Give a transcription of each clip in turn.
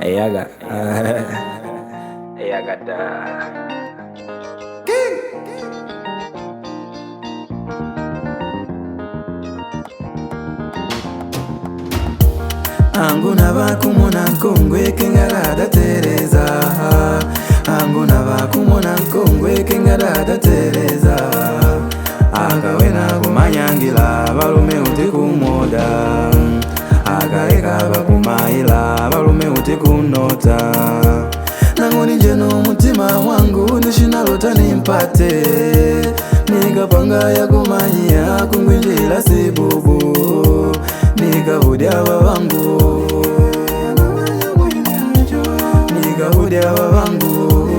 Eyaga Eyaga da Anguna bakumuna nkongwe kengarada Tereza Anguna bakumuna nkongwe kengarada Tereza Agawena kumanyangila balume utikumoda Agaeka bakumaila balume utikunota Nangoni njeno mutima wangu nishinalota nimpate Nikapanga ya kumanyia kungwinjila sibubu Nikahudia babangu Nikahudia babangu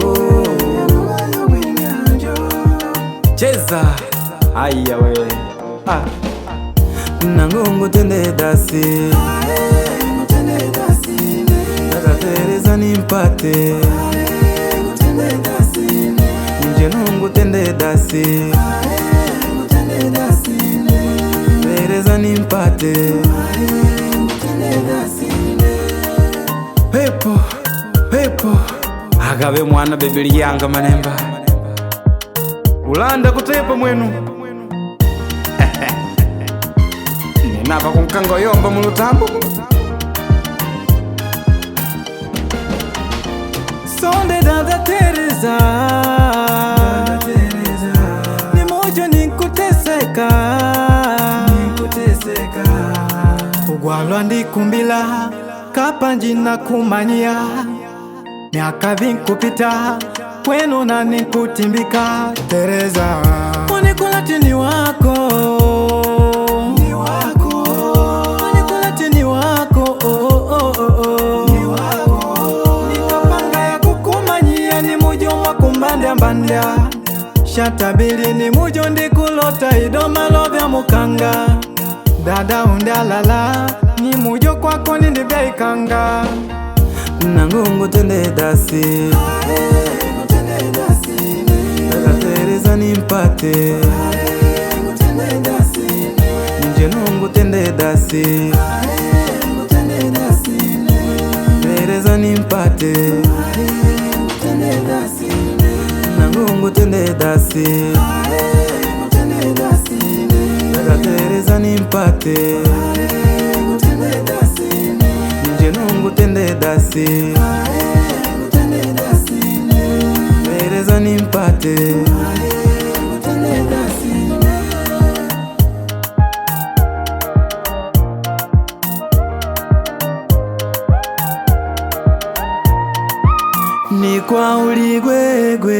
Cheza Aya we Nangungu tende dasi Dada Tereza nimpate Njenungu tende dasi Tereza nimpate Pepo, pepo Agabe mwana bebeli yanga manemba Ulanda kutepa mwenu Napa kumkango yomba mulutambu Sonde dada Tereza Ni mojo nikuteseka Ugwalwa ndikumbila Kapanji na kumanyia Miaka vinkupita Kwenu na nikutimbika Tereza Unikulati ni wako Mbanda Shatabili ni mujo ndikulota idoma lovya mukanga Dada undalala ni mujo kwako nindibya ikanga Nangungu tende dasi Dada Tereza nimpate Njenungu tende dasi Tereza nimpate Nangungu tende dasi Dada Tereza nimpate Njenungu tende dasi Tereza nimpate Ni kwa uligwegwe